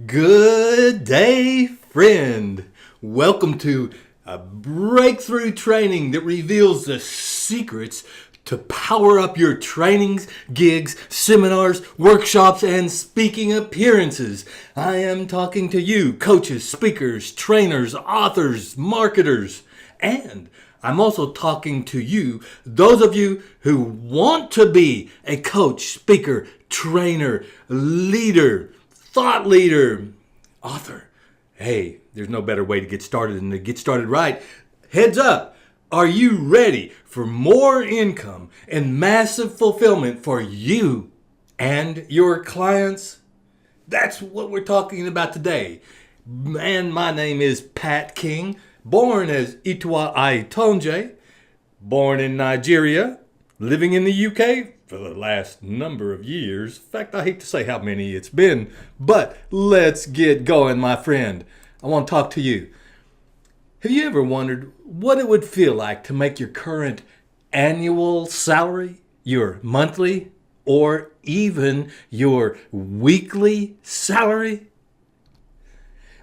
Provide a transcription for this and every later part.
Good day, friend. Welcome to a breakthrough training that reveals the secrets to power up your trainings, gigs, seminars, workshops, and speaking appearances. I am talking to you, coaches, speakers, trainers, authors, marketers, and I'm also talking to you, those of you who want to be a coach, speaker, trainer, leader, thought leader, author. Hey, there's no better way to get started than to get started right. Heads up, are you ready for more income and massive fulfillment for you and your clients? That's what we're talking about today. And my name is Pat King, born as Itwa Aitonje, born in Nigeria, living in the UK for the last number of years. In fact, I hate to say how many it's been, but let's get going, my friend. I want to talk to you. Have you ever wondered what it would feel like to make your current annual salary, your monthly, or even your weekly salary?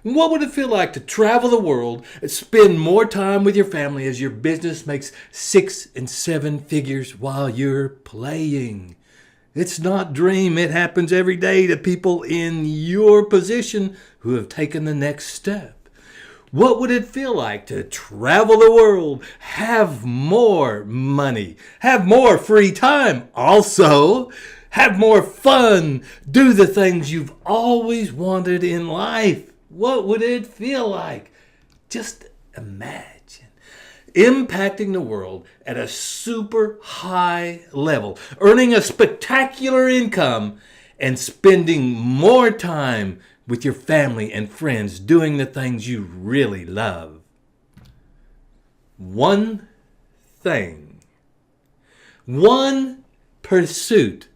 What would it feel like to travel the world and spend more time with your family as your business makes 6 and 7 figures while you're playing? It's not dream. It happens every day to people in your position who have taken the next step. What would it feel like to travel the world, have more money, have more free time, also have more fun, do the things you've always wanted in life? What would it feel like? Just imagine impacting the world at a super high level, earning a spectacular income, and spending more time with your family and friends doing the things you really love. One thing, one pursuit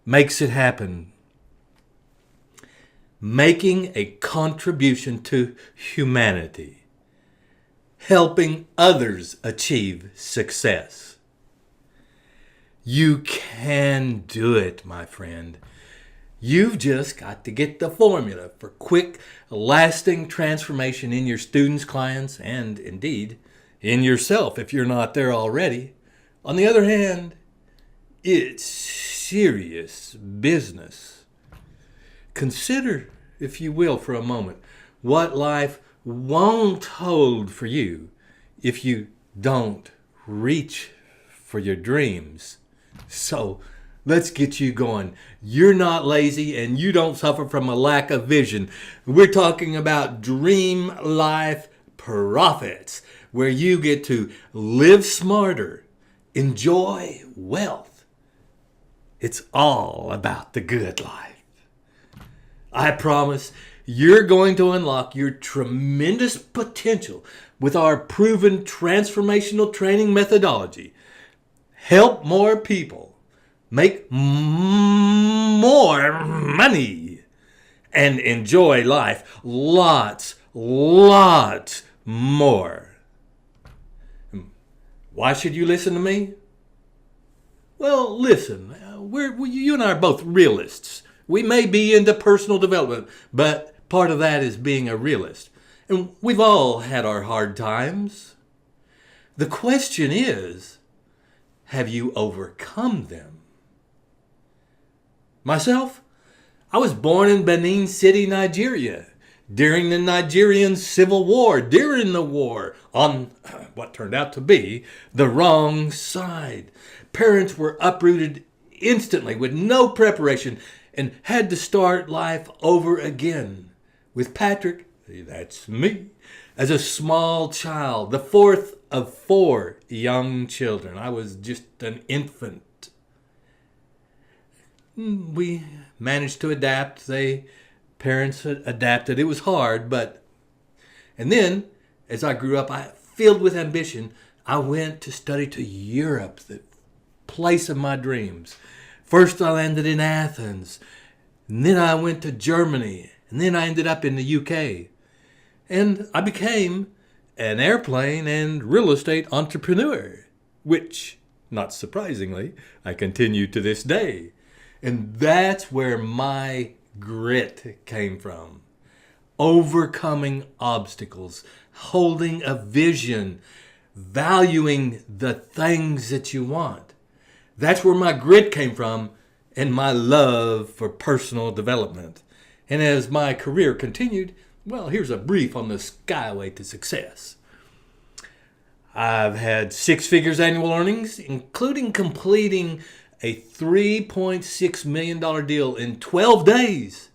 makes it happen. Making a contribution to humanity, helping others achieve success. You can do it, my friend. You've just got to get the formula for quick, lasting transformation in your students, clients, and indeed in yourself if you're not there already. On the other hand, it's serious business. Consider, if you will, for a moment, what life won't hold for you if you don't reach for your dreams. So let's get you going. You're not lazy and you don't suffer from a lack of vision. We're talking about Dream Life Profits, where you get to live smarter, enjoy wealth. It's all about the good life. I promise you're going to unlock your tremendous potential with our proven transformational training methodology. Help more people make more money and enjoy life lots more. Why should you listen to me? Well, listen, you and I are both realists. We may be into personal development, but part of that is being a realist. And we've all had our hard times. The question is, have you overcome them? Myself, I was born in Benin City, Nigeria, during the Nigerian Civil War, during the war, on what turned out to be the wrong side. Parents were uprooted instantly with no preparation and had to start life over again. With Patrick, that's me, as a small child, the fourth of 4 young children. I was just an infant. We managed to adapt. Parents adapted. It was hard, and then, as I grew up, filled with ambition, I went to study to Europe, the place of my dreams. First, I landed in Athens, and then I went to Germany, and then I ended up in the UK. And I became an airplane and real estate entrepreneur, which, not surprisingly, I continue to this day. And that's where my grit came from. overcoming obstacles, holding a vision, valuing the things that you want. That's where my grit came from and my love for personal development. And as my career continued, well, here's a brief on the skyway to success. I've had 6 figures annual earnings, including completing a $3.6 million deal in 12 days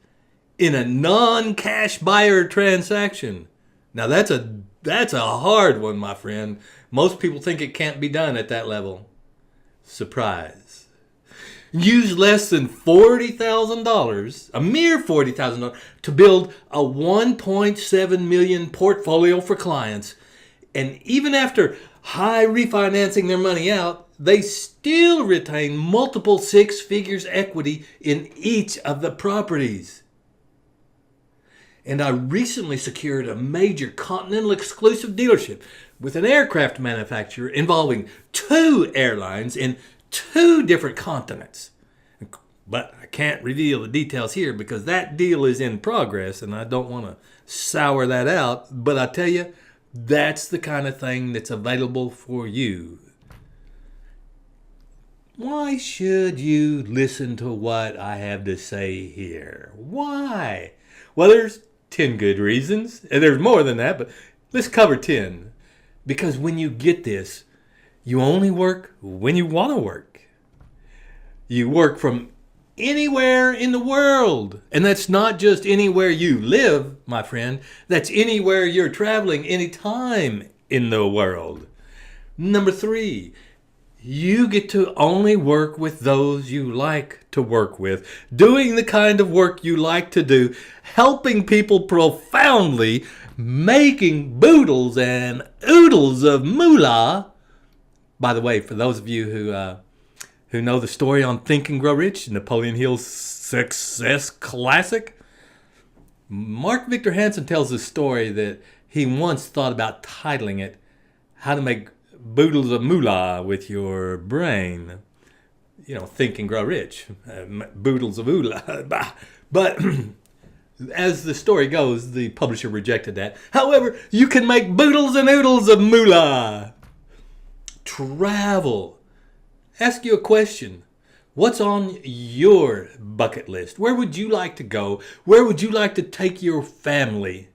in a non-cash buyer transaction. Now that's a hard one, my friend. Most people think it can't be done at that level. Surprise. Use less than $40,000, a mere $40,000, to build a $1.7 million portfolio for clients. And even after high refinancing their money out, they still retain multiple 6 figures equity in each of the properties. And I recently secured a major continental exclusive dealership with an aircraft manufacturer involving 2 airlines in 2 different continents. But I can't reveal the details here because that deal is in progress and I don't want to sour that out. But I tell you, that's the kind of thing that's available for you. Why should you listen to what I have to say here? Why? Well, there's 10 good reasons, and there's more than that, but let's cover 10. Because when you get this, you only work when you want to work. You work from anywhere in the world. And that's not just anywhere you live, my friend. That's anywhere you're traveling, anytime in the world. Number 3, you get to only work with those you like to work with, doing the kind of work you like to do, helping people profoundly, making boodles and oodles of moolah. By the way, for those of you who know the story on Think and Grow Rich, Napoleon Hill's success classic, Mark Victor Hansen tells the story that he once thought about titling it, How to Make Boodles of Moolah with Your Brain. You know, Think and Grow Rich. Boodles of moolah. But as the story goes, the publisher rejected that. However, you can make boodles and oodles of moolah. Travel. Ask you a question. What's on your bucket list? Where would you like to go? Where would you like to take your family?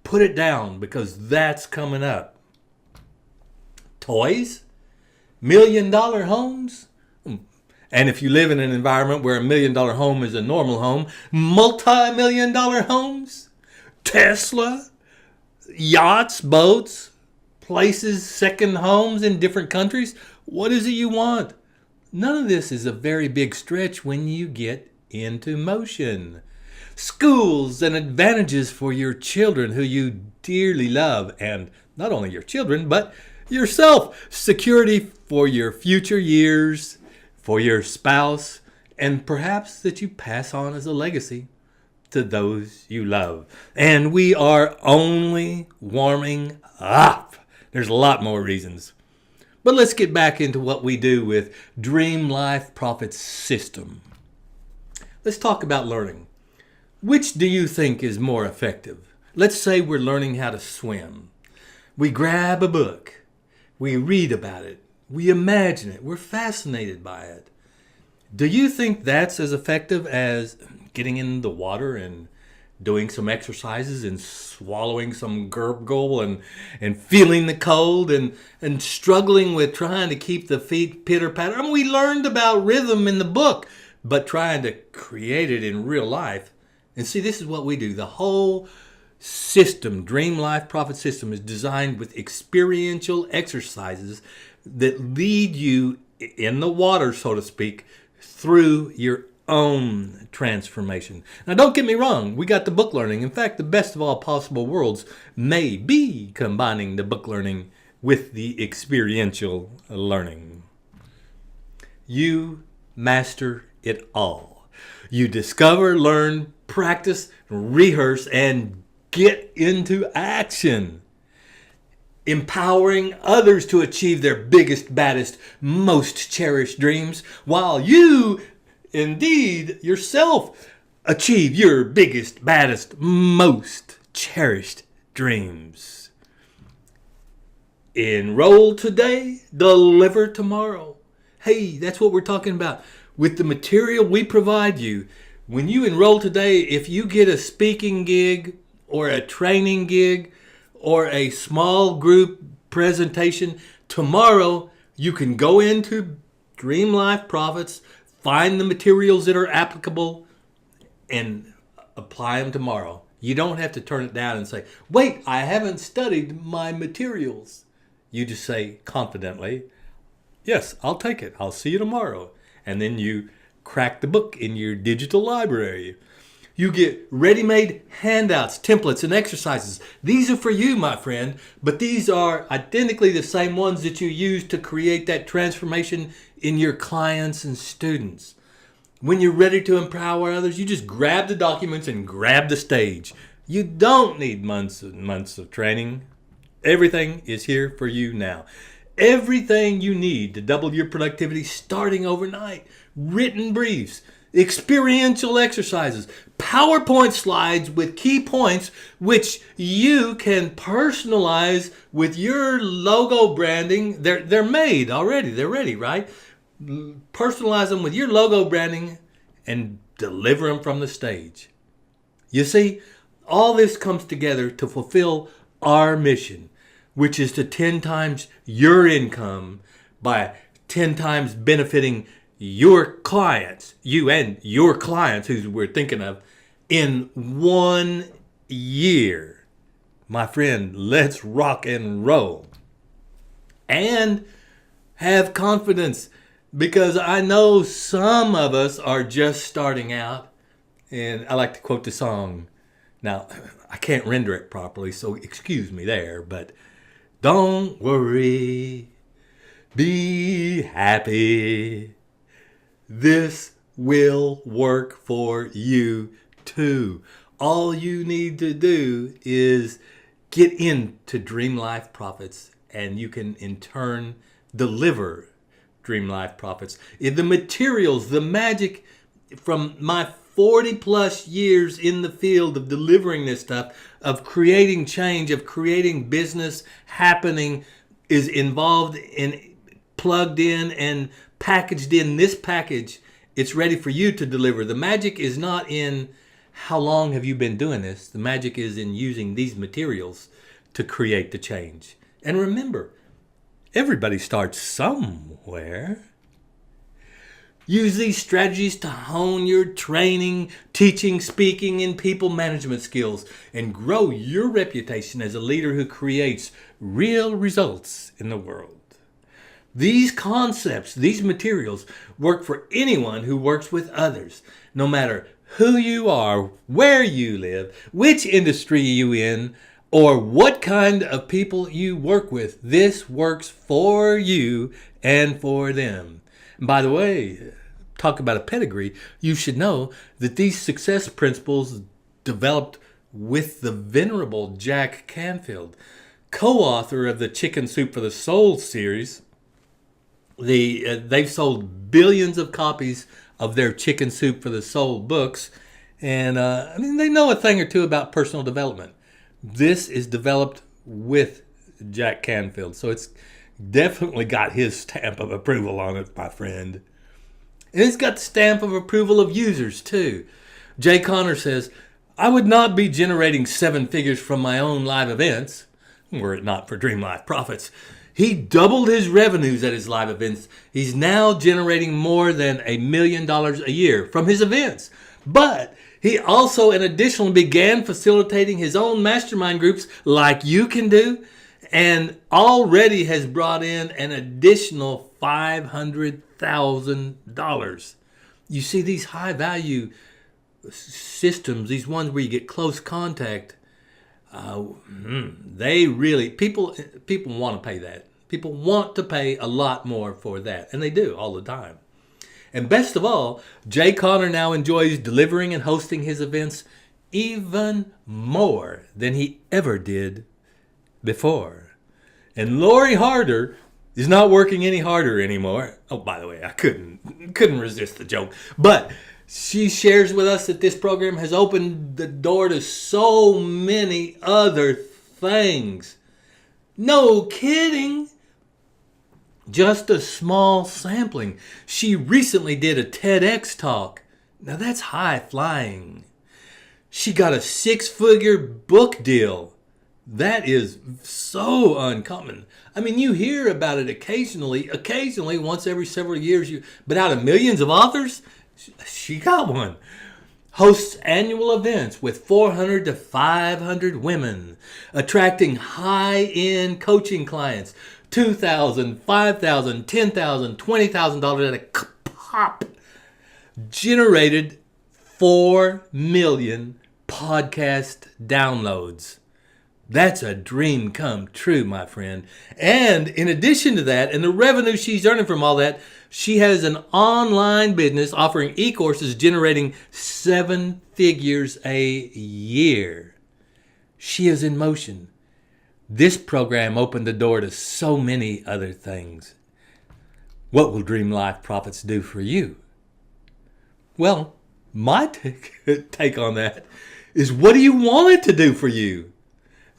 Put it down because that's coming up. Toys? $1 million homes? And if you live in an environment where $1 million home is a normal home, multi-million-dollar homes? Tesla? Yachts, boats, places, second homes in different countries? What is it you want? None of this is a very big stretch when you get into motion. Schools and advantages for your children who you dearly love, and not only your children, but yourself. Security for your future years, for your spouse, and perhaps that you pass on as a legacy to those you love. And we are only warming up. There's a lot more reasons. But let's get back into what we do with Dream Life Profit System. Let's talk about learning. Which do you think is more effective? Let's say we're learning how to swim. We grab a book. We read about it. We imagine it. We're fascinated by it. Do you think that's as effective as getting in the water and doing some exercises and swallowing some gurgle and feeling the cold and struggling with trying to keep the feet pitter-patter? I mean, we learned about rhythm in the book, but trying to create it in real life. And see, this is what we do. The whole system, Dream Life Profit System, is designed with experiential exercises that lead you in the water, so to speak, through your own transformation. Now, don't get me wrong. We got the book learning. In fact, the best of all possible worlds may be combining the book learning with the experiential learning. You master it all. You discover, learn, practice, rehearse, and get into action. Empowering others to achieve their biggest, baddest, most cherished dreams, while you, indeed, yourself, Achieve your biggest, baddest, most cherished dreams. Enroll today, deliver tomorrow. Hey, that's what we're talking about. With the material we provide you, when you enroll today, if you get a speaking gig or a training gig or a small group presentation, tomorrow you can go into Dream Life Profits, find the materials that are applicable, and apply them tomorrow. You don't have to turn it down and say, wait, I haven't studied my materials. You just say confidently, yes, I'll take it. I'll see you tomorrow. And then you crack the book in your digital library. You get ready-made handouts, templates, and exercises. These are for you, my friend, but these are identically the same ones that you use to create that transformation in your clients and students. When you're ready to empower others, you just grab the documents and grab the stage. You don't need months and months of training. Everything is here for you now. Everything you need to double your productivity starting overnight. Written briefs, experiential exercises, PowerPoint slides with key points which you can personalize with your logo branding. They're made already. They're ready, right? Personalize them with your logo branding and deliver them from the stage. You see, all this comes together to fulfill our mission, which is to 10 times your income by 10 times benefiting your clients, you and your clients who we're thinking of, in 1 year. My friend, let's rock and roll. And have confidence, because I know some of us are just starting out. And I like to quote the song. Now, I can't render it properly, so excuse me there, but don't worry, be happy. This will work for you too. All you need to do is get into Dream Life Profits, and you can in turn deliver Dream Life Profits. The materials, the magic from my 40 plus years in the field of delivering this stuff, of creating change, of creating business happening, is involved in, plugged in and packaged in this package. It's ready for you to deliver. The magic is not in how long have you been doing this. The magic is in using these materials to create the change. And remember, everybody starts somewhere. Use these strategies to hone your training, teaching, speaking, and people management skills and grow your reputation as a leader who creates real results in the world. These concepts, these materials work for anyone who works with others, no matter who you are, where you live, which industry you in, or what kind of people you work with. This works for you and for them. And by the way, talk about a pedigree, you should know that these success principles developed with the venerable Jack Canfield, co-author of the Chicken Soup for the Soul series. They've sold billions of copies of their Chicken Soup for the Soul books, and they know a thing or two about personal development. This is developed with Jack Canfield, so it's definitely got his stamp of approval on it, my friend. And it's got the stamp of approval of users, too. Jay Conner says, I would not be generating 7 figures from my own live events, were it not for Dream Life Profits. He doubled his revenues at his live events. He's now generating more than $1 million a year from his events. But he also, in addition, began facilitating his own mastermind groups like you can do, and already has brought in an additional $500,000. You see, these high value systems, these ones where you get close contact, they really, people want to pay that. People want to pay a lot more for that, and they do all the time. And best of all, Jay Conner now enjoys delivering and hosting his events even more than he ever did before. And Lori Harder is not working any harder anymore. Oh, by the way, I couldn't resist the joke. But She shares with us that this program has opened the door to so many other things. No kidding. Just a small sampling. She recently did a TEDx talk. Now that's high flying. She got a 6-figure book deal. That is so uncommon. I mean, you hear about it occasionally, once every several years. But out of millions of authors, she got one. Hosts annual events with 400 to 500 women, attracting high-end coaching clients, $2,000, $5,000, $10,000, $20,000 at a pop. Generated 4 million podcast downloads. That's a dream come true, my friend. And in addition to that, and the revenue she's earning from all that, she has an online business offering e-courses generating 7 figures a year. She is in motion. This program opened the door to so many other things. What will Dream Life Profits do for you? Well, my take on that is, what do you want it to do for you?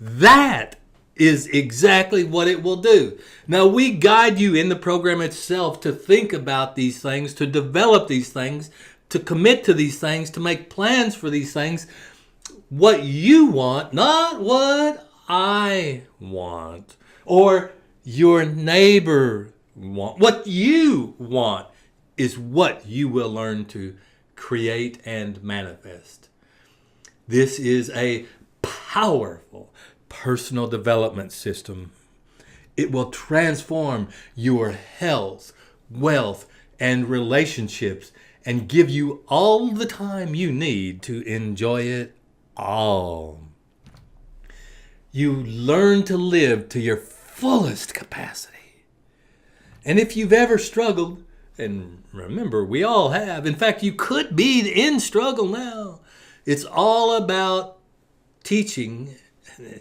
That is exactly what it will do. Now, we guide you in the program itself to think about these things, to develop these things, to commit to these things, to make plans for these things. What you want, not what I want or your neighbor want. What you want is what you will learn to create and manifest. This is a powerful personal development system. It will transform your health, wealth, and relationships and give you all the time you need to enjoy it all. You learn to live to your fullest capacity. And if you've ever struggled, and remember, we all have. In fact, you could be in struggle now. It's all about teaching.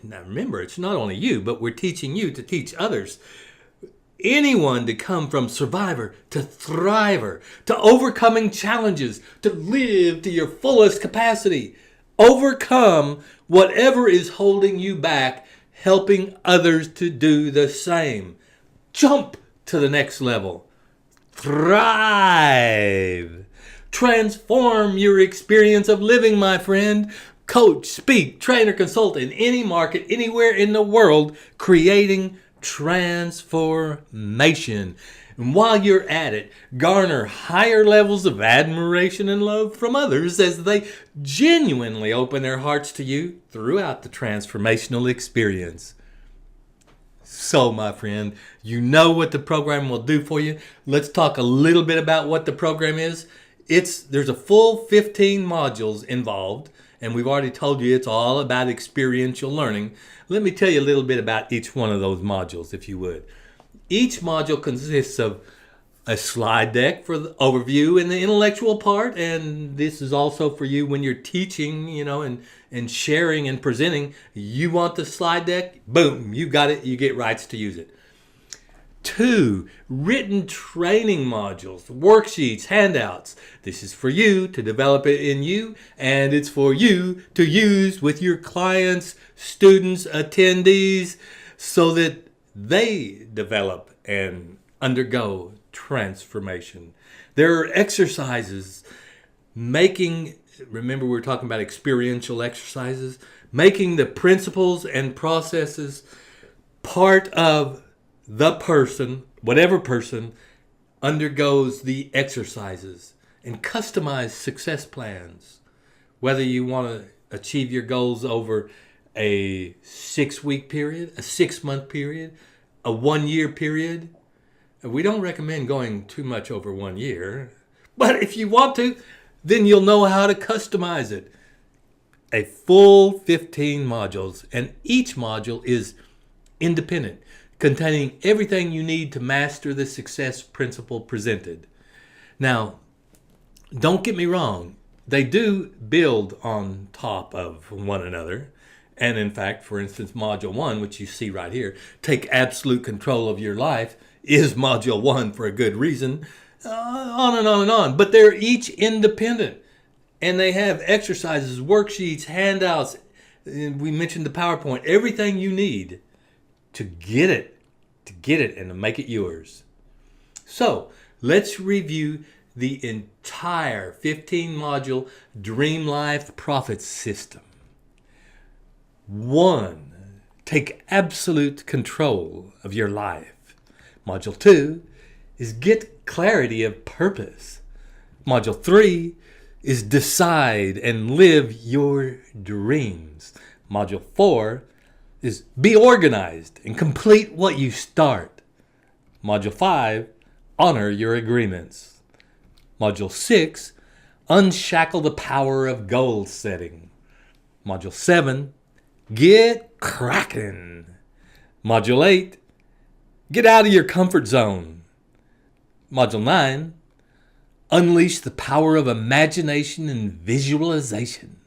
Now remember, it's not only you, but we're teaching you to teach others. Anyone to come from survivor to thriver, to overcoming challenges, to live to your fullest capacity. Overcome whatever is holding you back, helping others to do the same. Jump to the next level. Thrive. Transform your experience of living, my friend. Coach, speak, trainer, consult in any market, anywhere in the world, creating transformation. And while you're at it, garner higher levels of admiration and love from others as they genuinely open their hearts to you throughout the transformational experience. So, my friend, you know what the program will do for you. Let's talk a little bit about what the program is. There's a full 15 modules involved, and we've already told you it's all about experiential learning. Let me tell you a little bit about each one of those modules, if you would. Each module consists of a slide deck for the overview and the intellectual part, and this is also for you when you're teaching, and sharing and presenting. You want the slide deck? Boom, you got it. You get rights to use it. 2 written training modules, worksheets, handouts. This is for you to develop it in you, and it's for you to use with your clients, students, attendees, so that they develop and undergo transformation. There are exercises remember we were talking about experiential exercises, making the principles and processes part of the person, whatever person, undergoes the exercises, and customize success plans. Whether you want to achieve your goals over a 6-week period, a 6-month period, a 1-year period. We don't recommend going too much over 1 year, but if you want to, then you'll know how to customize it. A full 15 modules, and each module is independent, containing everything you need to master the success principle presented. Now, don't get me wrong, they do build on top of one another. And in fact, for instance, Module 1, which you see right here, take absolute control of your life, is Module 1 for a good reason. on and on and on. But they're each independent. And they have exercises, worksheets, handouts. We mentioned the PowerPoint. Everything you need to get it and to make it yours. So let's review the entire 15-module Dream Life Profit System. 1. Take absolute control of your life. Module 2 is get clarity of purpose. Module 3 is decide and live your dreams. Module 4 is be organized and complete what you start. Module 5, honor your agreements. Module 6, unshackle the power of goal setting. Module 7, get cracking. Module 8, get out of your comfort zone. Module 9, unleash the power of imagination and visualization.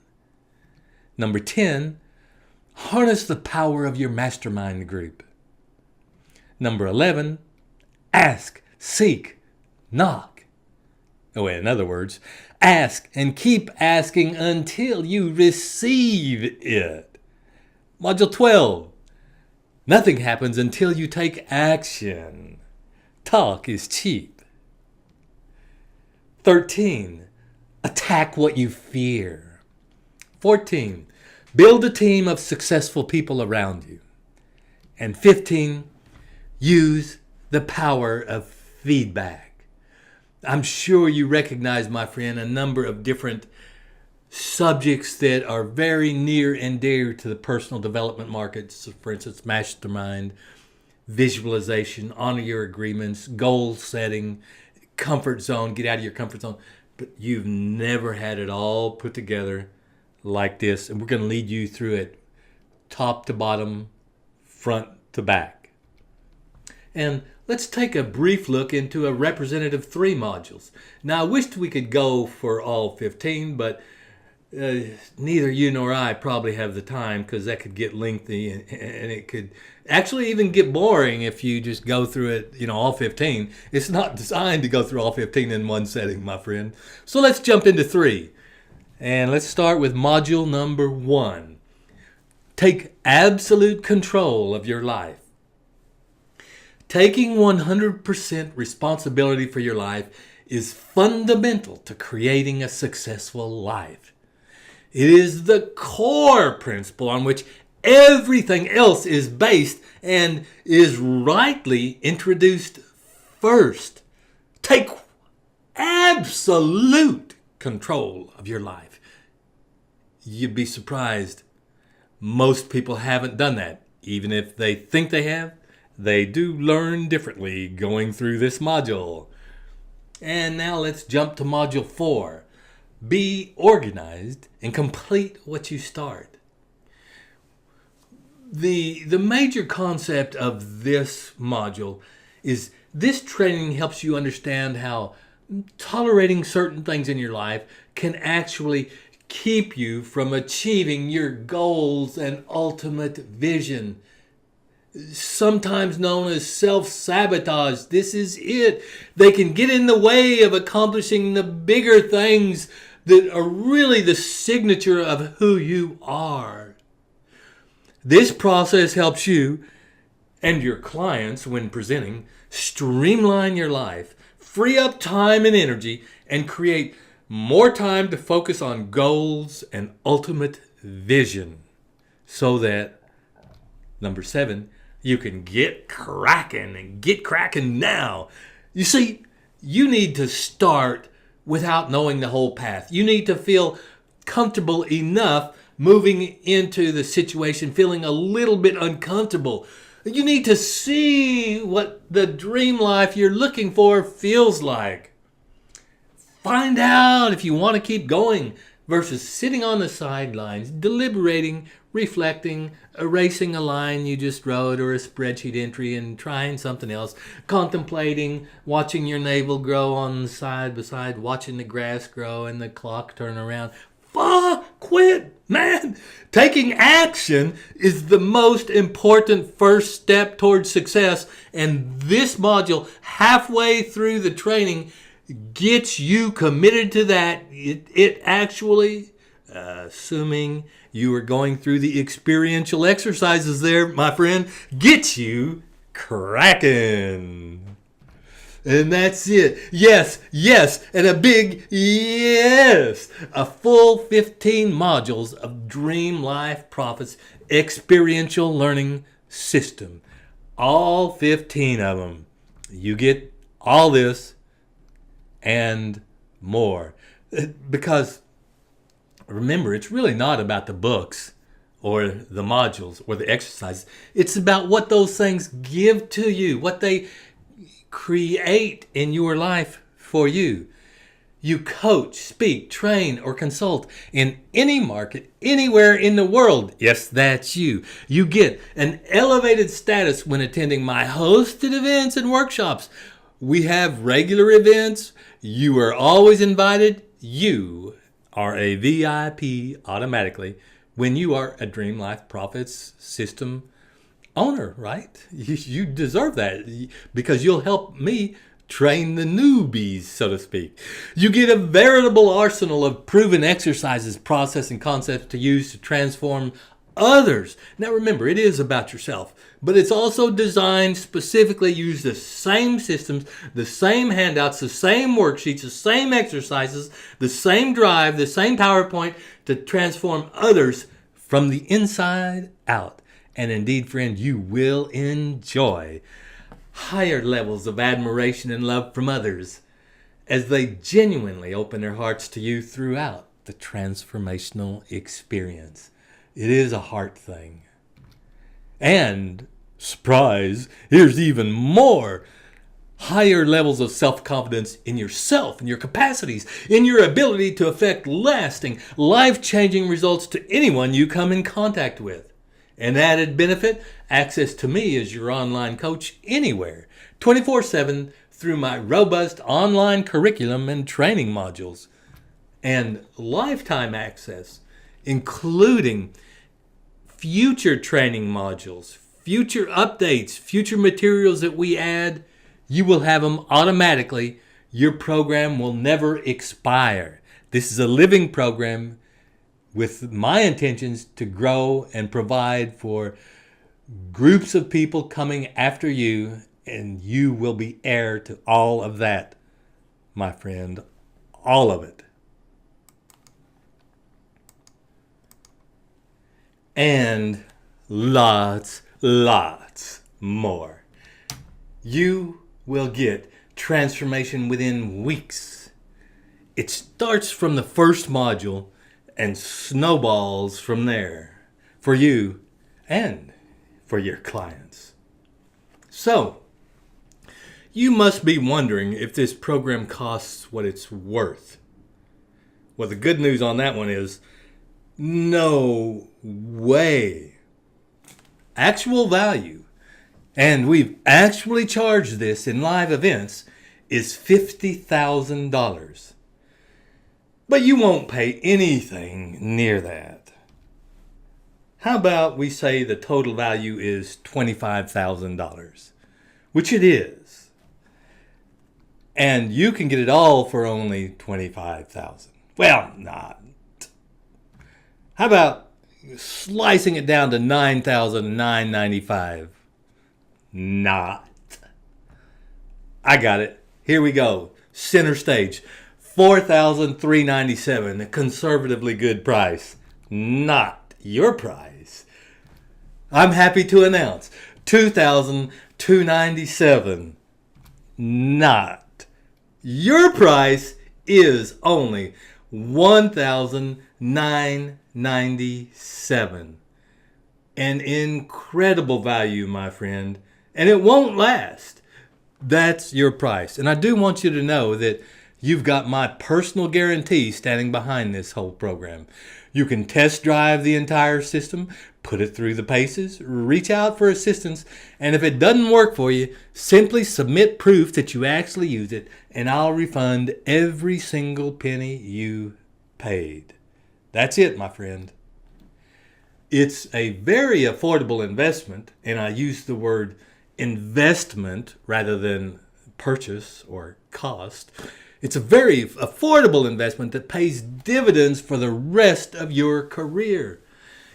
Number 10, harness the power of your mastermind group. Number 11, ask, seek, knock. In other words, ask and keep asking until you receive it. Module 12, nothing happens until you take action. Talk is cheap. 13, attack what you fear. 14, build a team of successful people around you. And 15, use the power of feedback. I'm sure you recognize, my friend, a number of different subjects that are very near and dear to the personal development markets. For instance, mastermind, visualization, honor your agreements, goal setting, comfort zone, get out of your comfort zone. But you've never had it all put together like this. And we're going to lead you through it top to bottom, front to back. And let's take a brief look into a representative 3 modules. Now, I wished we could go for all 15, but neither you nor I probably have the time, because that could get lengthy and it could actually even get boring if you just go through it, all 15. It's not designed to go through all 15 in one setting, my friend. So let's jump into 3. And let's start with module number 1. Take absolute control of your life. Taking 100% responsibility for your life is fundamental to creating a successful life. It is the core principle on which everything else is based and is rightly introduced first. Take absolute control of your life. You'd be surprised. Most people haven't done that. Even if they think they have, they do learn differently going through this module. And now let's jump to module 4. Be organized and complete what you start. The major concept of this module is this training helps you understand how tolerating certain things in your life can actually keep you from achieving your goals and ultimate vision. Sometimes known as self-sabotage. This is it. They can get in the way of accomplishing the bigger things that are really the signature of who you are. This process helps you and your clients, when presenting, streamline your life, free up time and energy, and create more time to focus on goals and ultimate vision, so that, number 7, you can get cracking now. You see, you need to start without knowing the whole path. You need to feel comfortable enough moving into the situation, feeling a little bit uncomfortable. You need to see what the dream life you're looking for feels like. Find out if you want to keep going versus sitting on the sidelines, deliberating, reflecting, erasing a line you just wrote or a spreadsheet entry and trying something else, contemplating, watching your navel grow on the side beside watching the grass grow and the clock turn around. Quit, man. Taking action is the most important first step towards success, and this module, halfway through the training, gets you committed to that. It actually, assuming you are going through the experiential exercises there, my friend, gets you cracking. And that's it. Yes, yes, and a big yes. A full 15 modules of Dream Life Profits experiential learning system. All 15 of them. You get all this and more. Because remember, it's really not about the books or the modules or the exercises. It's about what those things give to you, what they create in your life for you. You coach, speak, train, or consult in any market, anywhere in the world. Yes, that's you. You get an elevated status when attending my hosted events and workshops. We have regular events. You are always invited. You are a VIP automatically when you are a Dream Life Profits System owner, right? You deserve that because you'll help me train the newbies, so to speak. You get a veritable arsenal of proven exercises, process, and concepts to use to transform others. Now remember, it is about yourself, but it's also designed specifically to use the same systems, the same handouts, the same worksheets, the same exercises, the same drive, the same PowerPoint to transform others from the inside out. And indeed, friend, you will enjoy higher levels of admiration and love from others as they genuinely open their hearts to you throughout the transformational experience. It is a heart thing. And, surprise, here's even more. Higher levels of self-confidence in yourself, in your capacities, in your ability to affect lasting, life-changing results to anyone you come in contact with. An added benefit, access to me as your online coach anywhere, 24/7 through my robust online curriculum and training modules. And lifetime access, including future training modules, future updates, future materials that we add. You will have them automatically. Your program will never expire. This is a living program with my intentions to grow and provide for groups of people coming after you, and you will be heir to all of that, my friend, all of it. And lots more. You will get transformation within weeks. It starts from the first module and snowballs from there for you and for your clients. So, you must be wondering if this program costs what it's worth. Well, the good news on that one is no way. Actual value, and we've actually charged this in live events, is $50,000. But you won't pay anything near that. How about we say the total value is $25,000, which it is. And you can get it all for only $25,000. Well, not. How about slicing it down to $9,995? Not. I got it. Here we go. Center stage. $4,397, a conservatively good price. Not your price. I'm happy to announce $2,297. Not your price is only $1,997. An incredible value, my friend, and it won't last. That's your price. And I do want you to know that you've got my personal guarantee standing behind this whole program. You can test drive the entire system, put it through the paces, reach out for assistance, and if it doesn't work for you, simply submit proof that you actually use it, and I'll refund every single penny you paid. That's it, my friend. It's a very affordable investment, and I use the word investment rather than purchase or cost. It's a very affordable investment that pays dividends for the rest of your career.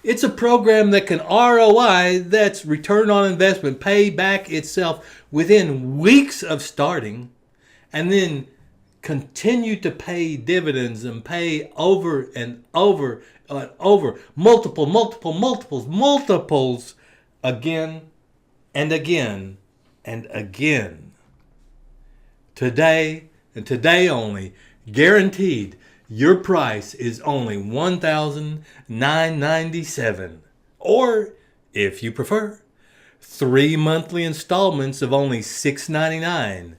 It's a program that can ROI, that's return on investment, pay back itself within weeks of starting, and then continue to pay dividends and pay over and over and over, multiples again and again and again. Today and today only, guaranteed, your price is only $1,997, or if you prefer, 3 monthly installments of only $699.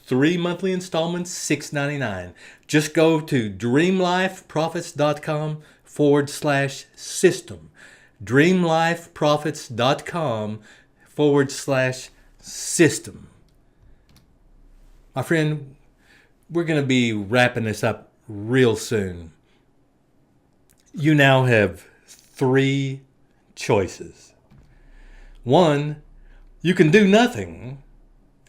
3 monthly installments, $699. Just go to dreamlifeprofits.com/system. dreamlifeprofits.com/system. My friend, we're going to be wrapping this up real soon. You now have 3 choices. 1, you can do nothing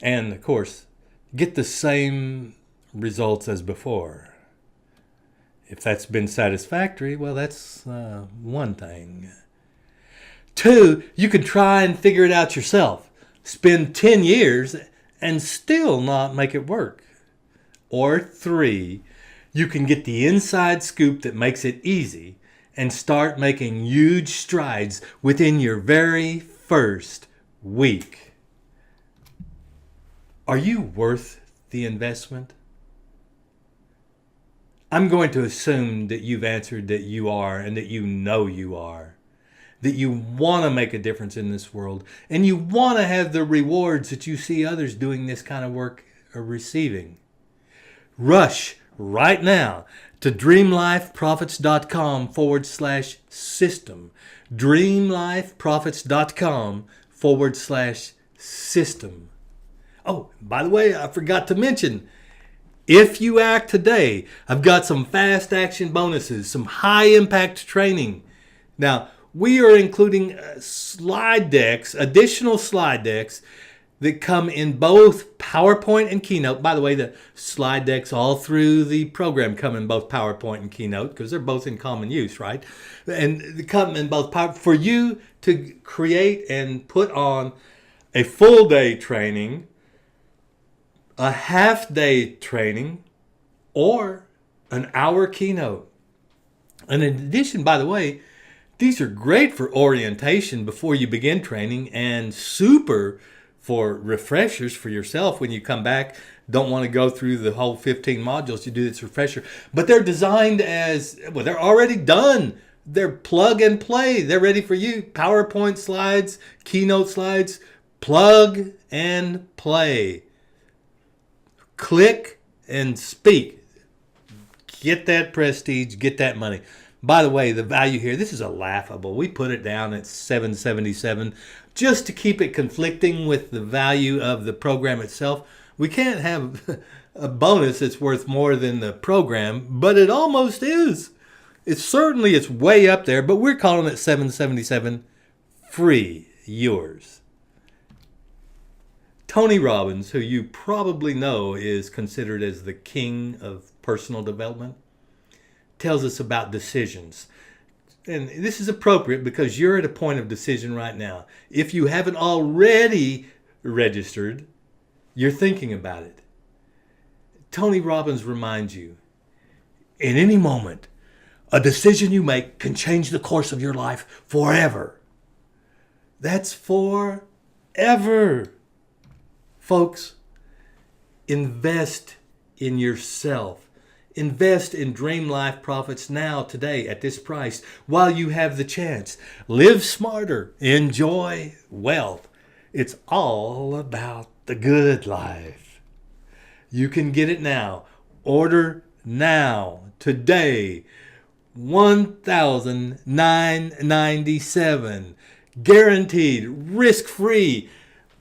and, of course, get the same results as before. If that's been satisfactory, well, that's one thing. 2, you can try and figure it out yourself. Spend 10 years and still not make it work. Or 3, you can get the inside scoop that makes it easy and start making huge strides within your very first week. Are you worth the investment? I'm going to assume that you've answered that you are, and that you know you are. That you want to make a difference in this world, and you want to have the rewards that you see others doing this kind of work are receiving. Rush right now to dreamlifeprofits.com/system. dreamlifeprofits.com/system. Oh, by the way, I forgot to mention, if you act today, I've got some fast action bonuses, some high impact training. Now, we are including slide decks, additional slide decks that come in both PowerPoint and Keynote. By the way, the slide decks all through the program come in both PowerPoint and Keynote because they're both in common use, right? And they come in both for you to create and put on a full day training, a half day training, or an hour keynote. And in addition, by the way, these are great for orientation before you begin training, and super for refreshers for yourself when you come back. Don't want to go through the whole 15 modules, you do this refresher. But they're designed as, well, they're already done. They're plug and play. They're ready for you. PowerPoint slides, keynote slides, plug and play. Click and speak. Get that prestige, get that money. By the way, the value here, this is a laughable. We put it down at $777 just to keep it conflicting with the value of the program itself. We can't have a bonus that's worth more than the program, but it almost is. It's way up there, but we're calling it $777 free, yours. Tony Robbins, who you probably know is considered as the king of personal development, tells us about decisions. And this is appropriate because you're at a point of decision right now. If you haven't already registered, you're thinking about it. Tony Robbins reminds you, in any moment, a decision you make can change the course of your life forever. That's forever. Folks, invest in yourself. Invest in Dream Life Profits now, today, at this price, while you have the chance. Live smarter. Enjoy wealth. It's all about the good life. You can get it now. Order now, today. $1,997. Guaranteed, risk-free.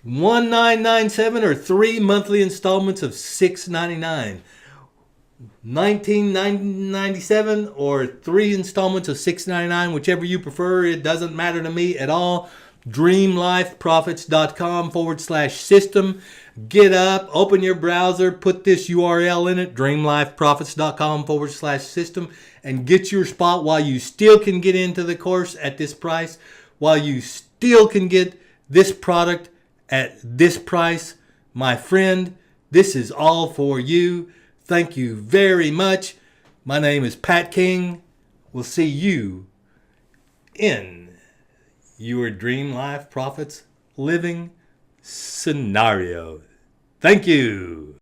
$1,997 or 3 monthly installments of $699. $1,997 or 3 installments of $699, whichever you prefer. It doesn't matter to me at all. DreamLifeProfits.com/system. Get up, open your browser, put this URL in it, dreamlifeprofits.com/system, and get your spot while you still can get into the course at this price, while you still can get this product at this price. My friend, this is all for you. Thank you very much. My name is Pat King. We'll see you in your Dream Life Profits living scenario. Thank you.